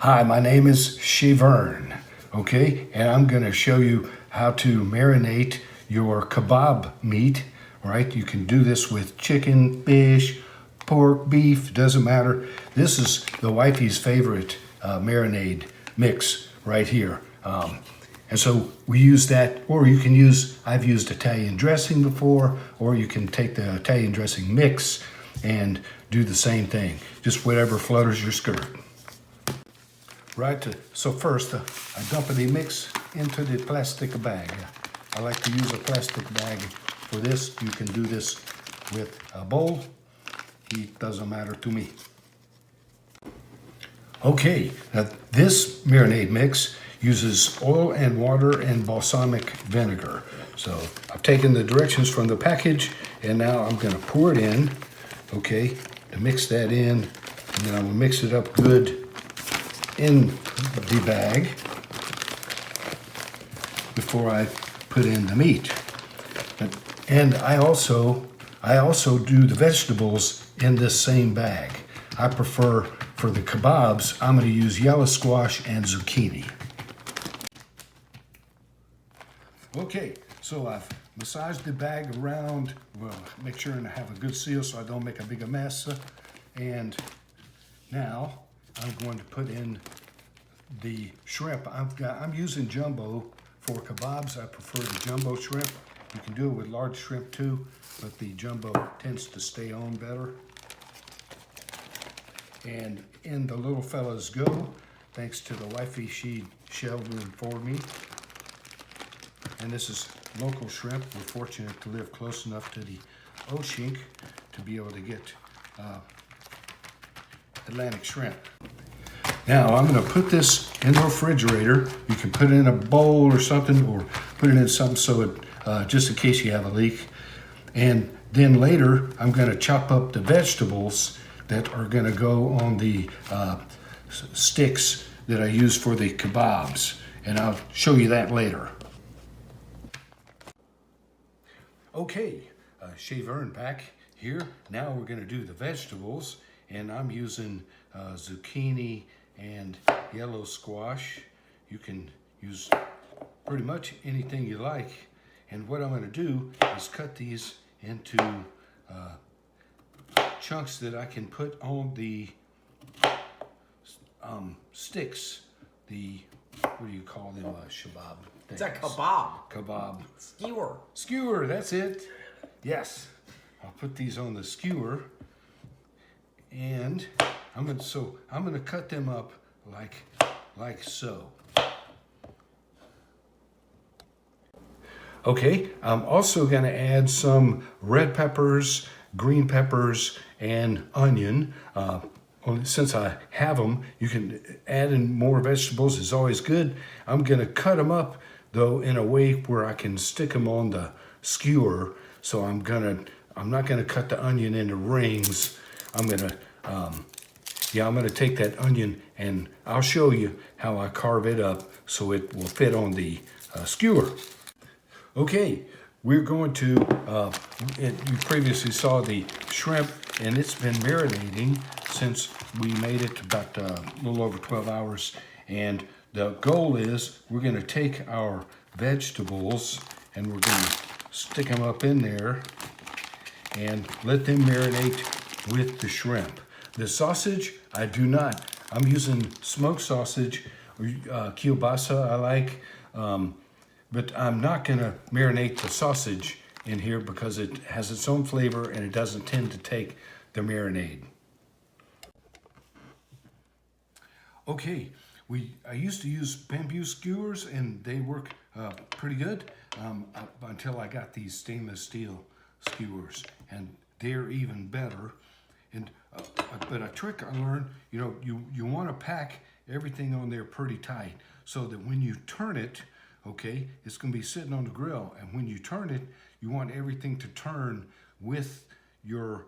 Hi, my name is Shivern, okay? And I'm gonna show you how to marinate your kebab meat, right? You can do this with chicken, fish, pork, beef, doesn't matter. This is the wifey's favorite marinade mix right here. And so we use that, or you can use, I've used Italian dressing before, or you can take the Italian dressing mix and do the same thing. Just whatever flutters your skirt. Right, so first I dump the mix into the plastic bag. I like to use a plastic bag for this. You can do this with a bowl. It doesn't matter to me. Okay, now this marinade mix uses oil and water and balsamic vinegar. So I've taken the directions from the package and now I'm gonna pour it in, okay, to mix that in, and then I'm gonna mix it up good in the bag before I put in the meat. And I also do the vegetables in this same bag. I prefer, for the kebabs, I'm going to use yellow squash and zucchini. Okay, so I've massaged the bag around, well, make sure and have a good seal so I don't make a big mess. And now I'm going to put in the shrimp. I'm using jumbo for kebabs. I prefer the jumbo shrimp. You can do it with large shrimp too, but the jumbo tends to stay on better. And in the little fellas go, thanks to the wifey, she shelled them for me. And this is local shrimp. We're fortunate to live close enough to the ocean to be able to get Atlantic shrimp. Now I'm going to put this in the refrigerator. You can put it in a bowl or something, or put it in something so it, just in case you have a leak. And then later I'm going to chop up the vegetables that are going to go on the sticks that I use for the kebabs. And I'll show you that later. Okay, Shivern back here. Now we're going to do the vegetables. And I'm using zucchini and yellow squash. You can use pretty much anything you like. And what I'm going to do is cut these into chunks that I can put on the sticks. The, what do you call them? Shabab things. It's a kebab. Kebab. Skewer. Skewer, that's it. Yes. I'll put these on the skewer. And I'm gonna cut them up like so. Okay, I'm also gonna add some red peppers, green peppers, and onion. Since I have them, you can add in more vegetables, it's always good. I'm gonna cut them up though in a way where I can stick them on the skewer. So I'm not gonna cut the onion into rings. I'm gonna take that onion and I'll show you how I carve it up so it will fit on the skewer. Okay, we're going to, you previously saw the shrimp and it's been marinating since we made it about a little over 12 hours. And the goal is we're gonna take our vegetables and we're gonna stick them up in there and let them marinate with the shrimp. The sausage, I do not. I'm using smoked sausage, kielbasa I like, but I'm not gonna marinate the sausage in here because it has its own flavor and it doesn't tend to take the marinade. Okay, I used to use bamboo skewers and they work pretty good until I got these stainless steel skewers, and they're even better. And but a trick I learned, you want to pack everything on there pretty tight so that when you turn it, okay, it's going to be sitting on the grill, and when you turn it, you want everything to turn with your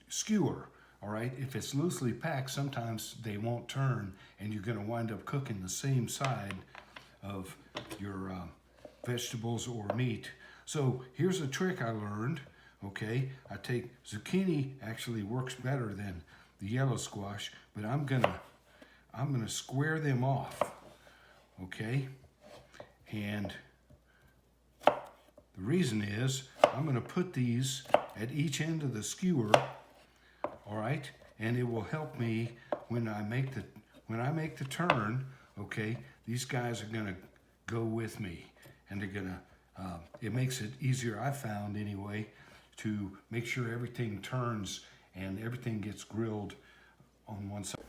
skewer. All right, if it's loosely packed, sometimes they won't turn, and you're going to wind up cooking the same side of your vegetables or meat. So here's a trick I learned. Okay, I take zucchini, actually works better than the yellow squash, but I'm gonna square them off, okay? And the reason is I'm gonna put these at each end of the skewer, all right? And it will help me when I make the turn, okay? These guys are gonna go with me, and they're gonna, it makes it easier, I found anyway, to make sure everything turns and everything gets grilled on one side.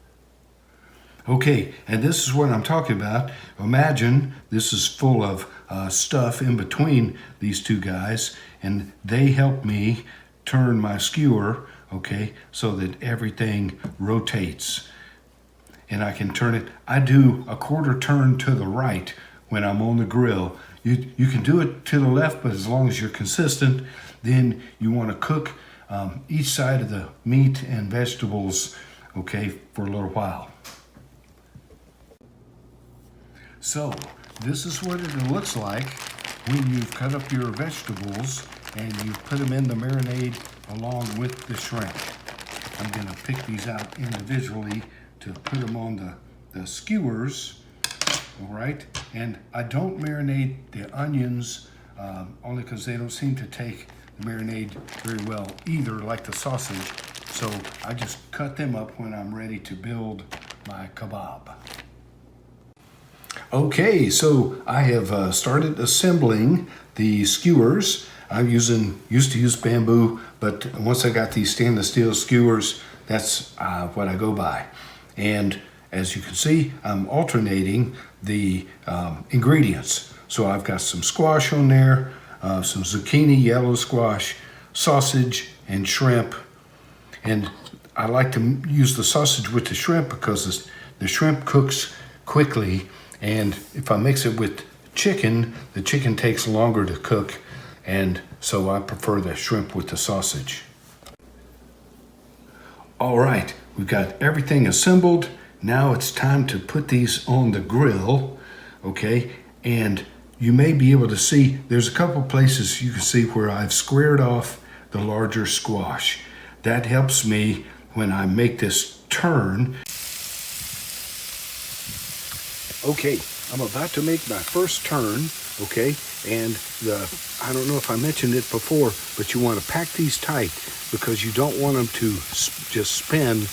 Okay, and this is what I'm talking about. Imagine this is full of stuff in between these two guys, and they help me turn my skewer, okay, so that everything rotates. And I can turn it, I do a quarter turn to the right when I'm on the grill. You can do it to the left, but as long as you're consistent, then you want to cook each side of the meat and vegetables, okay, for a little while. So this is what it looks like when you've cut up your vegetables and you put them in the marinade along with the shrimp. I'm going to pick these out individually to put them on the skewers, all right? And I don't marinate the onions only because they don't seem to take the marinade very well either, like the sausage. So I just cut them up when I'm ready to build my kebab. Okay, so I have started assembling the skewers. I'm used to use bamboo, but once I got these stainless steel skewers, that's what I go by. And as you can see, I'm alternating the ingredients. So I've got some squash on there, some zucchini, yellow squash, sausage, and shrimp. And I like to use the sausage with the shrimp because the shrimp cooks quickly. And if I mix it with chicken, the chicken takes longer to cook. And so I prefer the shrimp with the sausage. All right, we've got everything assembled. Now it's time to put these on the grill, okay? And you may be able to see, there's a couple places you can see where I've squared off the larger squash. That helps me when I make this turn. Okay, I'm about to make my first turn, okay? And I don't know if I mentioned it before, but you want to pack these tight because you don't want them to just spin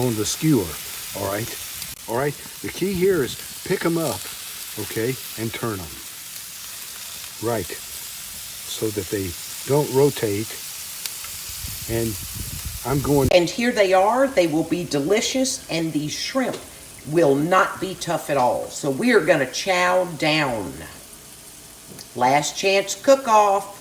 on the skewer, all right? All right, the key here is pick them up, okay, and turn them. Right, so that they don't rotate. And I'm going. And here they are. They will be delicious, and the shrimp will not be tough at all. So we are going to chow down. Last chance cook-off.